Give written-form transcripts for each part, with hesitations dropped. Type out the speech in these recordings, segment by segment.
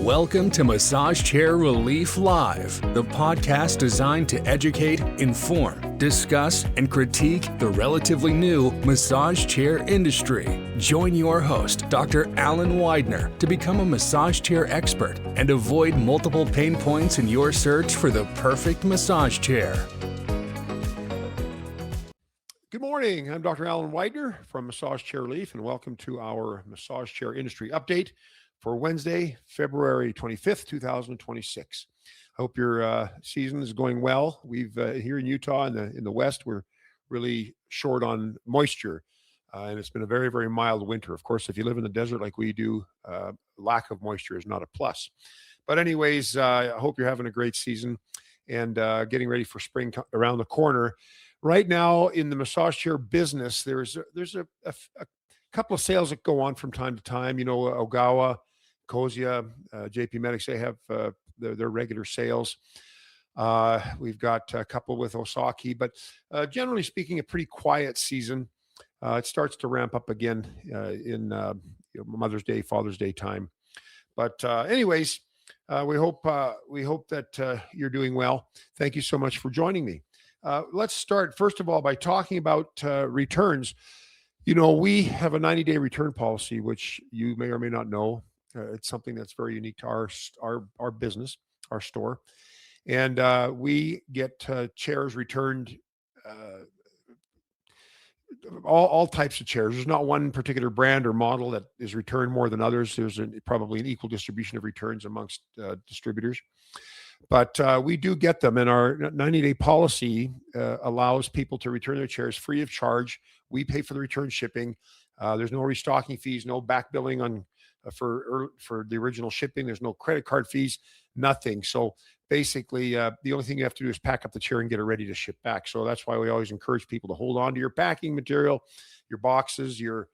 Welcome to Massage Chair Relief Live, the podcast designed to educate, inform, discuss, and critique the relatively new massage chair industry. Join your host, Dr. Alan Widener, to become a massage chair expert and avoid multiple pain points in your search for the perfect massage chair. Good morning. I'm Dr. Alan Widener from Massage Chair Relief, and welcome to our massage chair industry update for Wednesday, February 25th, 2026. I hope your season is going well. We've here in Utah in the West, we're really short on moisture, and it's been a very, very mild winter. Of course, if you live in the desert like we do, lack of moisture is not a plus. But anyways, I hope you're having a great season and getting ready for spring around the corner. Right now in the massage chair business, there's a couple of sales that go on from time to time. You know, Ogawa, Kosia, JP Medics, they have their regular sales. We've got a couple with Osaki, but generally speaking, a pretty quiet season. It starts to ramp up again in Mother's Day, Father's Day time. But anyways, we hope that you're doing well. Thank you so much for joining me. Let's start, first of all, by talking about returns. You know, we have a 90-day return policy, which you may or may not know. It's something that's very unique to our business, our store. And we get chairs returned, all types of chairs. There's not one particular brand or model that is returned more than others. There's probably an equal distribution of returns amongst distributors. But we do get them, and our 90-day policy allows people to return their chairs free of charge. We pay for the return shipping. There's no restocking fees, no back billing on for the original shipping. There's no credit card fees, nothing. So basically, the only thing you have to do is pack up the chair and get it ready to ship back. So that's why we always encourage people to hold on to your packing material, your boxes, the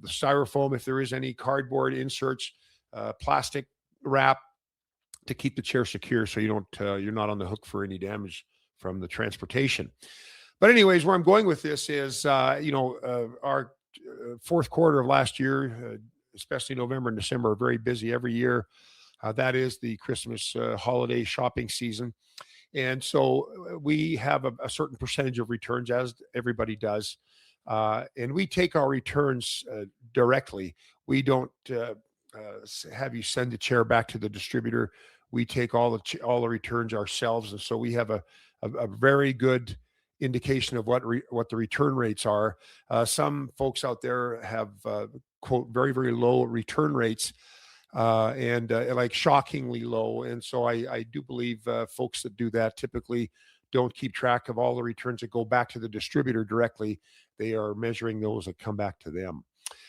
styrofoam, if there is any, cardboard inserts, plastic wrap, to keep the chair secure, so you're not on the hook for any damage from the transportation. But anyways, where I'm going with this is, our fourth quarter of last year, especially November and December, are very busy every year. That is the Christmas holiday shopping season. And so we have a certain percentage of returns, as everybody does. And we take our returns directly. We don't have you send the chair back to the distributor. We take all the returns ourselves, and so we have a very good indication of what the return rates are. Some folks out there have quote very, very low return rates, and like shockingly low. And so I do believe folks that do that typically don't keep track of all the returns that go back to the distributor directly. They are measuring those that come back to them.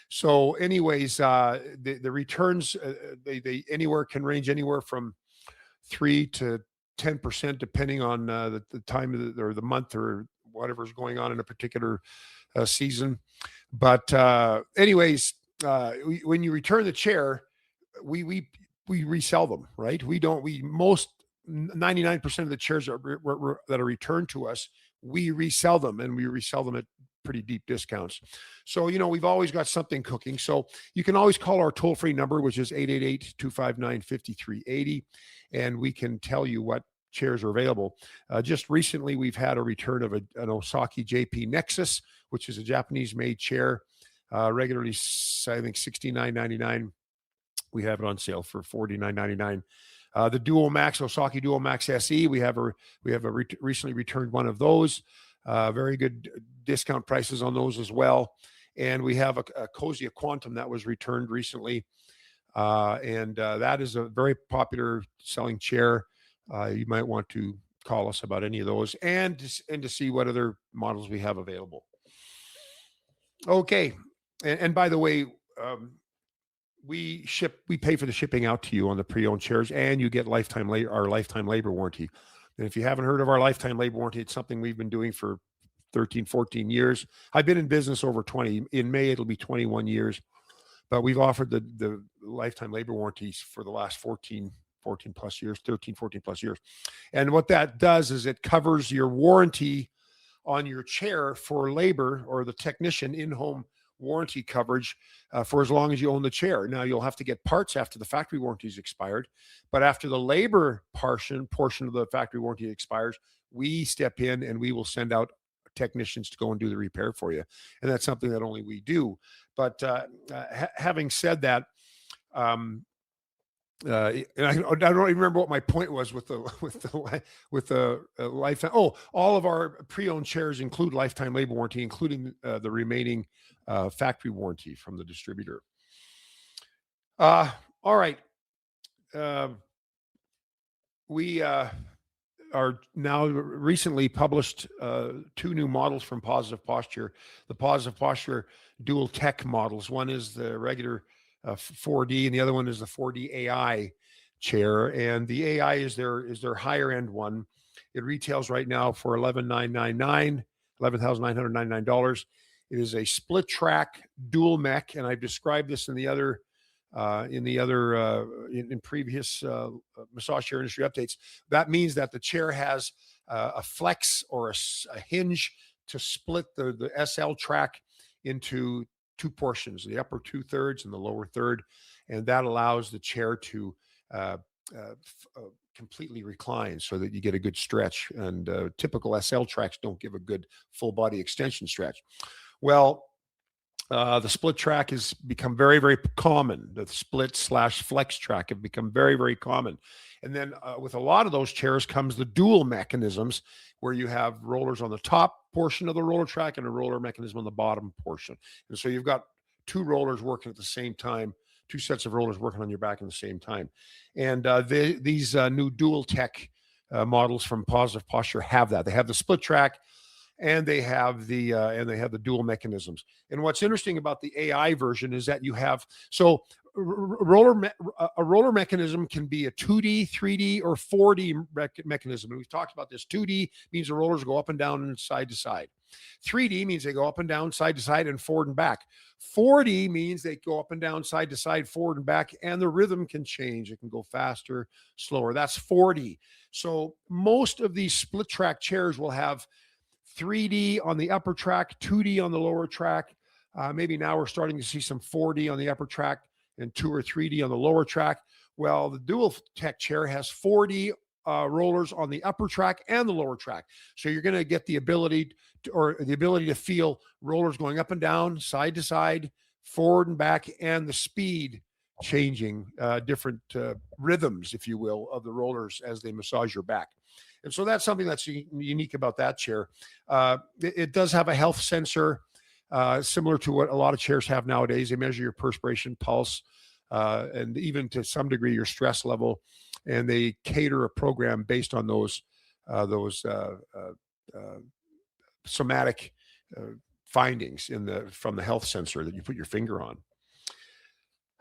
So anyways, the returns, they can range anywhere from 3 to 10%, depending on the time of or the month or whatever's going on in a particular season. But anyways, when you return the chair, we resell them, right? Most 99% of the chairs that are returned to us, we resell them, and we resell them at pretty deep discounts. So, we've always got something cooking. So you can always call our toll-free number, which is 888-259-5380, and we can tell you what chairs are available. Just recently, we've had a return of an Osaki JP Nexus, which is a Japanese-made chair, regularly, I think, $69.99. We have it on sale for $49.99. The Duo Max, Osaki Duo Max SE, we have recently returned one of those. Very good discount prices on those as well. And we have a Kosia Quantum that was returned recently. And that is a very popular selling chair. You might want to call us about any of those and to see what other models we have available. Okay. And by the way, we pay for the shipping out to you on the pre-owned chairs, and you get our lifetime labor warranty. And if you haven't heard of our lifetime labor warranty, it's something we've been doing for 13, 14 years. I've been in business over 20. In May, it'll be 21 years. But we've offered the lifetime labor warranties for the last 13, 14 plus years. And what that does is it covers your warranty on your chair for labor or the technician in-home warranty coverage for as long as you own the chair. Now, you'll have to get parts after the factory warranty is expired, but after the labor portion of the factory warranty expires, we step in and we will send out technicians to go and do the repair for you. And that's something that only we do. But having said that, and I don't even remember what my point was with the lifetime. Oh, all of our pre-owned chairs include lifetime labor warranty, including the remaining factory warranty from the distributor. All right, we are now recently published 2 new models from Positive Posture. The Positive Posture Dual Tech models. One is the regular 4D, and the other one is the 4D AI chair. And the AI is their higher end one. It retails right now for $11,999. It is a split track dual mech, and I've described this in previous massage chair industry updates. That means that the chair has a flex or a hinge to split the SL track into 2 portions, the upper 2/3 and the lower third, and that allows the chair to completely recline so that you get a good stretch. And typical SL tracks don't give a good full body extension stretch. Well, the split track has become very, very common. The split/flex track have become very, very common. And then with a lot of those chairs comes the dual mechanisms, where you have rollers on the top portion of the roller track and a roller mechanism on the bottom portion. And so you've got 2 rollers working at the same time, 2 sets of rollers working on your back at the same time. And these new dual tech models from Positive Posture have that. They have the split track, and they have the dual mechanisms. And what's interesting about the AI version is that you have a roller mechanism can be a 2D, 3D, or 4D mechanism. And we've talked about this. 2D means the rollers go up and down and side to side. 3D means they go up and down, side to side, and forward and back. 4D means they go up and down, side to side, forward and back, and the rhythm can change. It can go faster, slower. That's 4D. So most of these split track chairs will have 3D on the upper track, 2D on the lower track. Maybe now we're starting to see some 4D on the upper track and 2 or 3D on the lower track. Well, the dual tech chair has 4D rollers on the upper track and the lower track. So you're going to get the ability to feel rollers going up and down, side to side, forward and back, and the speed changing, different rhythms, if you will, of the rollers as they massage your back. And so that's something that's unique about that chair. It does have a health sensor, similar to what a lot of chairs have nowadays. They measure your perspiration, pulse, and even to some degree your stress level, and they cater a program based on those somatic findings from the health sensor that you put your finger on.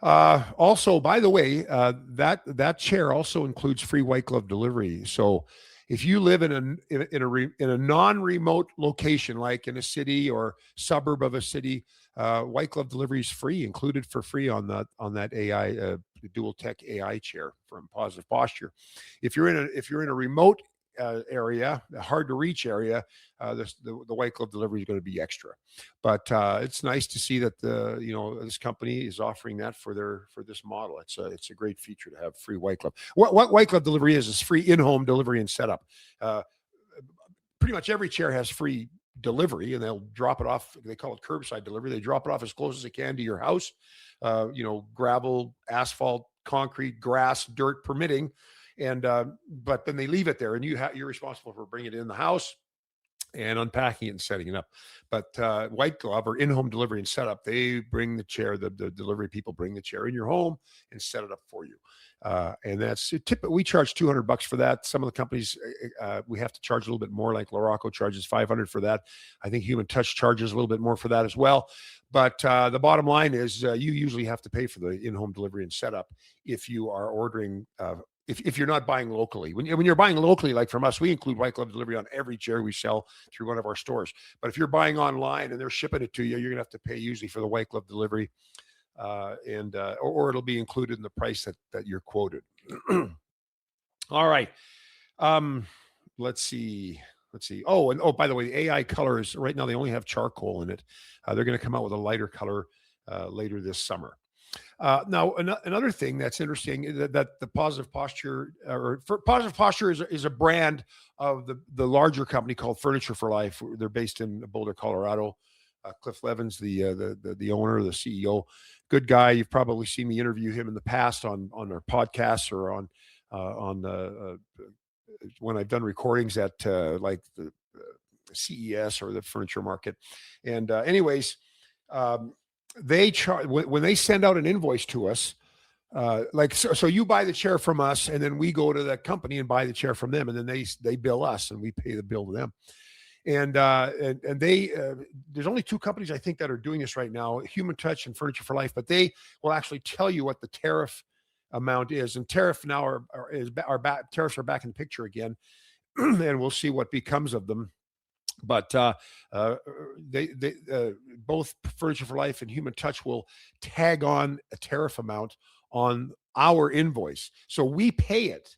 Also, by the way, that chair also includes free white glove delivery. So if you live in a non-remote location, like in a city or suburb of a city, white glove delivery is free, included for free on that AI dual tech AI chair from Positive Posture. If you're in a remote area, a hard to reach area, the white glove delivery is going to be extra. But it's nice to see that this company is offering that for this model. It's a great feature to have free white glove. What white glove delivery is free in-home delivery and setup. Pretty much every chair has free delivery, and they'll drop it off. They call it curbside delivery. They drop it off as close as they can to your house. Gravel, asphalt, concrete, grass, dirt permitting. And but then they leave it there, and you're responsible for bringing it in the house and unpacking it and setting it up. But white glove or in-home delivery and setup, they bring the chair. The delivery people bring the chair in your home and set it up for you. And that's a tip. We charge $200 for that. Some of the companies we have to charge a little bit more. Like Laraco charges $500 for that. I think Human Touch charges a little bit more for that as well. But the bottom line is you usually have to pay for the in-home delivery and setup if you are ordering. If you're not buying locally, when you're buying locally, like from us, we include white glove delivery on every chair we sell through one of our stores. But if you're buying online and they're shipping it to you, you're gonna have to pay usually for the white glove delivery, or it'll be included in the price that you're quoted. All right, let's see. let's see. Oh, and by the way, the AI color is right now they only have charcoal in it. They're going to come out with a lighter color later this summer. Now, another thing that's interesting is that the Positive Posture, Positive Posture is a brand of the larger company called Furniture for Life. They're based in Boulder, Colorado. Cliff Levins, the owner, the CEO, good guy. You've probably seen me interview him in the past on our podcasts or on when I've done recordings at like the CES or the furniture market. And anyways, they charge when they send out an invoice to us. So you buy the chair from us, and then we go to the company and buy the chair from them, and then they bill us, and we pay the bill to them. And they there's only two companies I think that are doing this right now, Human Touch and Furniture for Life, but they will actually tell you what the tariff amount is. And tariff now tariffs are back in the picture again, and we'll see what becomes of them. But they both Furniture for Life and Human Touch will tag on a tariff amount on our invoice, so we pay it.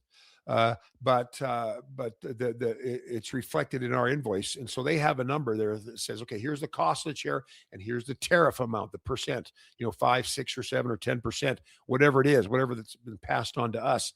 But it's reflected in our invoice, and so they have a number there that says, okay, here's the cost of the chair, and here's the tariff amount, the percent, 5, 6, or 7, or 10%, whatever it is, whatever that's been passed on to us.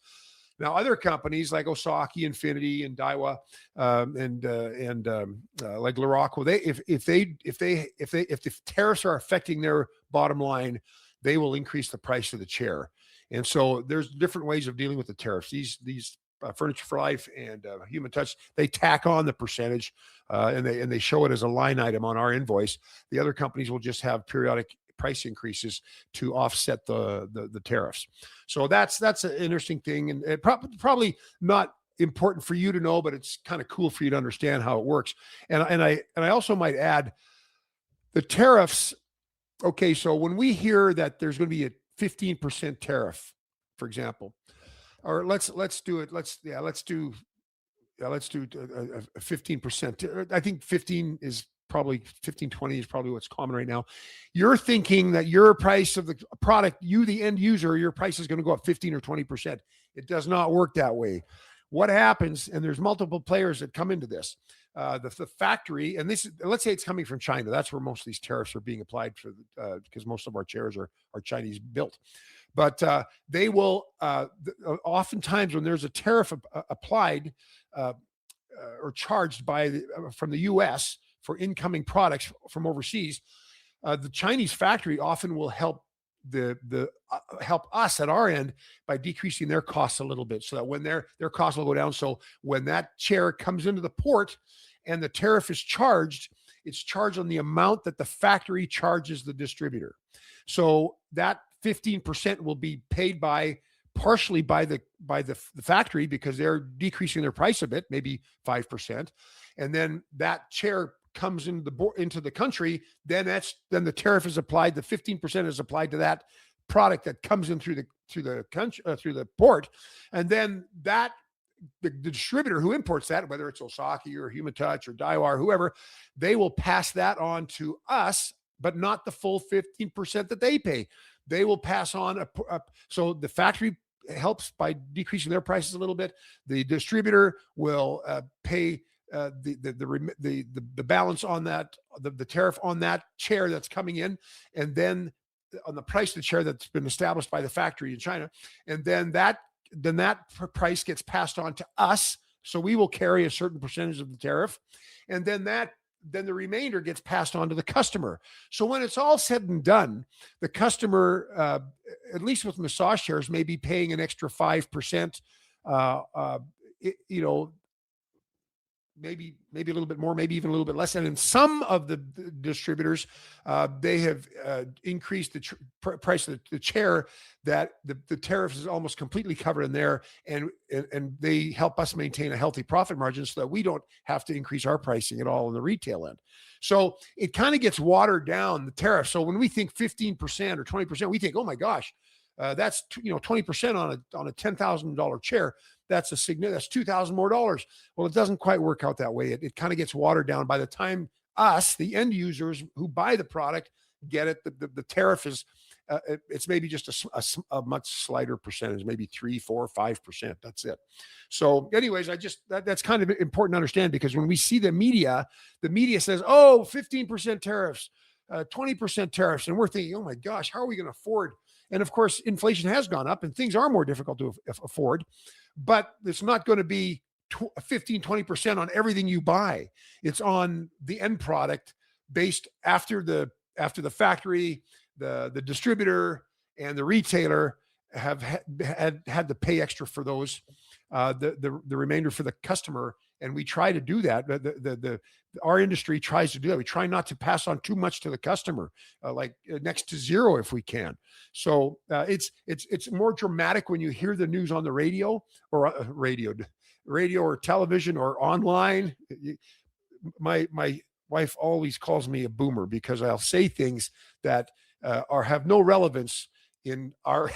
Now, other companies like Osaki, Infinity, and Daiwa, and like Laraco, if the tariffs are affecting their bottom line, they will increase the price of the chair. And so there's different ways of dealing with the tariffs. These Furniture for Life and Human Touch, they tack on the percentage, and they show it as a line item on our invoice. The other companies will just have periodic price increases to offset the tariffs. So that's an interesting thing, and it probably not important for you to know, but it's kind of cool for you to understand how it works. And I also might add the tariffs. Okay, so when we hear that there's going to be a 15% tariff, for example, or let's do it. Let's do a 15%. I think 15 is probably 15, 20 is probably what's common right now. You're thinking that your price of the product, you, the end user, your price is going to go up 15 or 20%. It does not work that way. What happens, and there's multiple players that come into this, the factory, and let's say it's coming from China. That's where most of these tariffs are being applied for, because most of our chairs are Chinese built. But they will, oftentimes when there's a tariff applied or charged from the U.S. for incoming products from overseas, the Chinese factory often will help help us at our end by decreasing their costs a little bit, so that when their costs will go down. So when that chair comes into the port and the tariff is charged, it's charged on the amount that the factory charges the distributor. So that 15% will be paid partially by the factory, because they're decreasing their price a bit, maybe 5%, and then that chair comes into the country, then the tariff is applied. The 15% is applied to that product that comes in through the port, and then the distributor who imports that, whether it's Osaki or Human Touch or Daiwa or whoever, they will pass that on to us, but not the full 15% that they pay. They will pass on so the factory helps by decreasing their prices a little bit. The distributor will pay the balance on that, the tariff on that chair that's coming in, and then on the price of the chair that's been established by the factory in China, and then that price gets passed on to us. So we will carry a certain percentage of the tariff, and then the remainder gets passed on to the customer. So when it's all said and done, the customer, at least with massage chairs, may be paying an extra 5%. Maybe a little bit more, maybe even a little bit less. And in some of the distributors, they have increased the price of the chair, that the tariff is almost completely covered in there, and they help us maintain a healthy profit margin so that we don't have to increase our pricing at all on the retail end. So it kind of gets watered down, the tariff. So when we think 15% or 20%, we think, oh my gosh, that's 20% on a $10,000 chair. That's $2,000 more dollars. Well, it doesn't quite work out that way. It kind of gets watered down by the time us, the end users who buy the product, get it. The tariff is it's maybe just a much slighter percentage, maybe 3, 4, 5%. That's it. So anyways, that's kind of important to understand, because when we see the media says, oh, 15% tariffs, 20% tariffs. And we're thinking, oh my gosh, how are we going to afford? And of course, inflation has gone up and things are more difficult to afford, but it's not going to be 15, 20% on everything you buy. It's on the end product based after the factory, the distributor and the retailer have had to pay extra for those, the remainder for the customer. And we try to do that. Our industry tries to do that. We try not to pass on too much to the customer, next to zero if we can. So it's more dramatic when you hear the news on the radio or television or online. My wife always calls me a boomer because I'll say things that have no relevance in our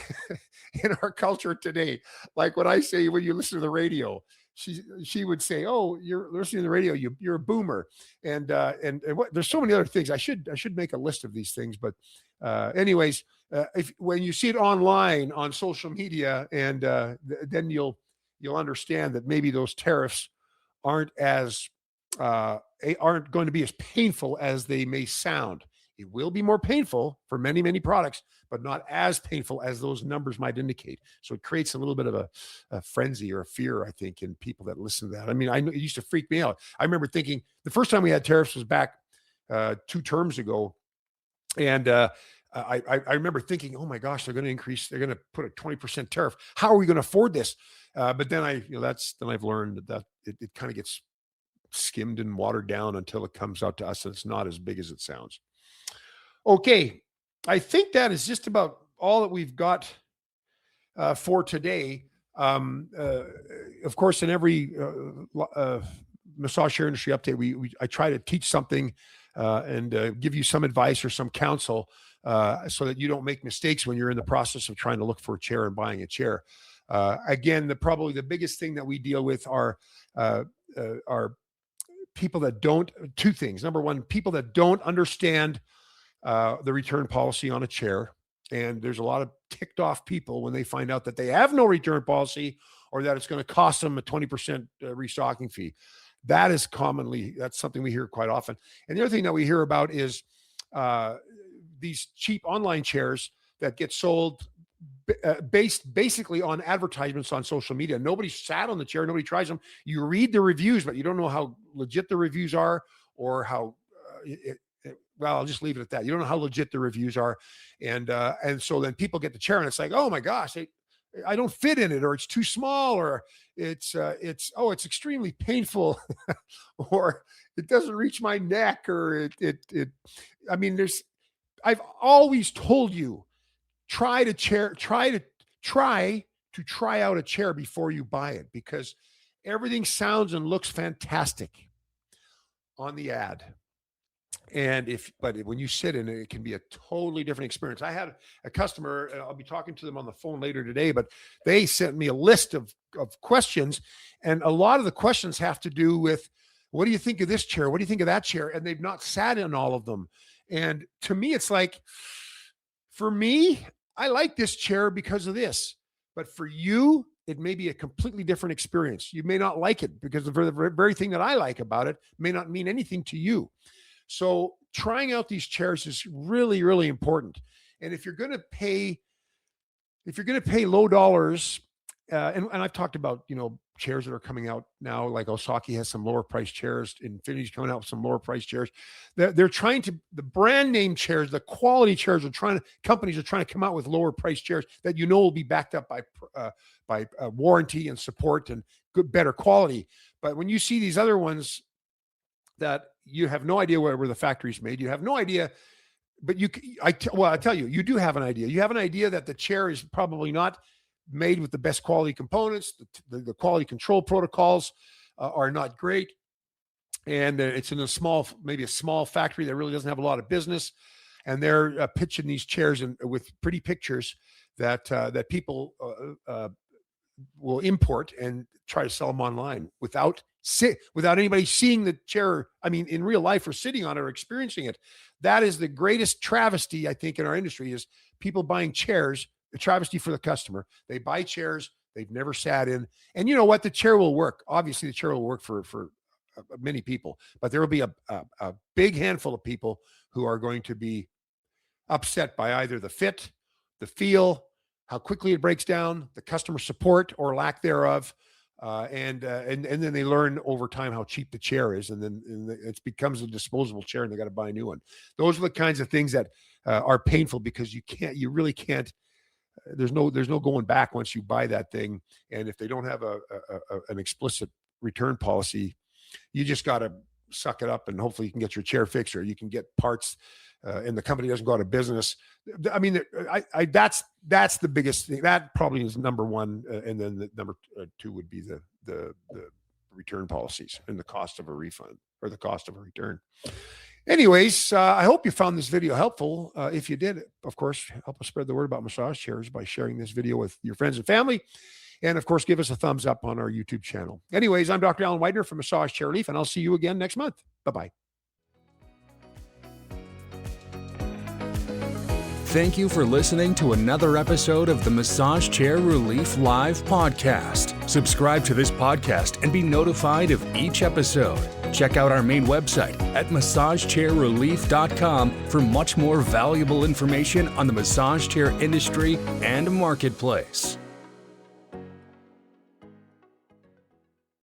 in our culture today. Like when I say, when you listen to the radio, she would say, "Oh, you're listening to the radio. You're a boomer," and what, there's so many other things. I should make a list of these things, but anyways, when you see it online on social media, and then you'll understand that maybe those tariffs aren't going to be as painful as they may sound. It will be more painful for many, many products, but not as painful as those numbers might indicate. So it creates a little bit of a frenzy or a fear, I think, in people that listen to that. I mean, it used to freak me out. I remember thinking the first time we had tariffs was back 2 terms ago. And I remember thinking, oh my gosh, they're going to put a 20% tariff. How are we going to afford this? But then I've learned that it kind of gets skimmed and watered down until it comes out to us and it's not as big as it sounds. Okay, I think that is just about all that we've got for today. Of course, in every massage chair industry update, I try to teach something and give you some advice or some counsel so that you don't make mistakes when you're in the process of trying to look for a chair and buying a chair. Again, probably the biggest thing that we deal with are people that don't. Two things. Number one, people that don't understand the return policy on a chair. And there's a lot of ticked off people when they find out that they have no return policy or that it's going to cost them a 20% restocking fee. That's something we hear quite often. And the other thing that we hear about is these cheap online chairs that get sold based basically on advertisements on social media. Nobody sat on the chair. Nobody tries them. You read the reviews, but you don't know how legit the reviews are or how well, I'll just leave it at that. You don't know how legit the reviews are. And so then people get the chair and it's like, oh my gosh, I don't fit in it, or it's too small, or it's extremely painful, or it doesn't reach my neck, or I've always told you, try to try out a chair before you buy it, because everything sounds and looks fantastic on the ad. But when you sit in it, it can be a totally different experience. I had a customer, I'll be talking to them on the phone later today, but they sent me a list of questions. And a lot of the questions have to do with, what do you think of this chair? What do you think of that chair? And they've not sat in all of them. And to me, it's like, for me, I like this chair because of this, but for you, it may be a completely different experience. You may not like it because the very thing that I like about it may not mean anything to you. So trying out these chairs is really, really important. And if you're going to pay low dollars, and I've talked about, chairs that are coming out now, like Osaki has some lower price chairs, Infinity's coming out with some lower price chairs. They're trying to, the brand name chairs, the quality chairs companies are trying to come out with lower price chairs that will be backed up by warranty and support and better quality. But when you see these other ones that you have no idea where the factory's made, you have no idea, but I tell you, you do have an idea. You have an idea that the chair is probably not made with the best quality components. The quality control protocols are not great. And it's in maybe a small factory that really doesn't have a lot of business. And they're pitching these chairs with pretty pictures that people will import and try to sell them online without sit without anybody seeing the chair. I mean, in real life or sitting on it or experiencing it. That is the greatest travesty, I think, in our industry is people buying chairs, a travesty for the customer. They buy chairs they've never sat in. And you know what? The chair will work. Obviously, the chair will work for many people, but there will be a big handful of people who are going to be upset by either the fit, the feel, how quickly it breaks down, the customer support or lack thereof. And then they learn over time how cheap the chair is, and then it becomes a disposable chair, and they got to buy a new one. Those are the kinds of things that are painful because you really can't. There's no going back once you buy that thing, and if they don't have an explicit return policy, you just got to suck it up, and hopefully you can get your chair fixed, or you can get parts, and the company doesn't go out of business. I mean, that's the biggest thing. That probably is number one, and then the number two would be the return policies and the cost of a refund or the cost of a return. Anyways, I hope you found this video helpful. If you did, of course, help us spread the word about massage chairs by sharing this video with your friends and family. And of course, give us a thumbs up on our YouTube channel. Anyways, I'm Dr. Alan Widener from Massage Chair Relief, and I'll see you again next month. Bye-bye. Thank you for listening to another episode of the Massage Chair Relief Live podcast. Subscribe to this podcast and be notified of each episode. Check out our main website at massagechairrelief.com for much more valuable information on the massage chair industry and marketplace.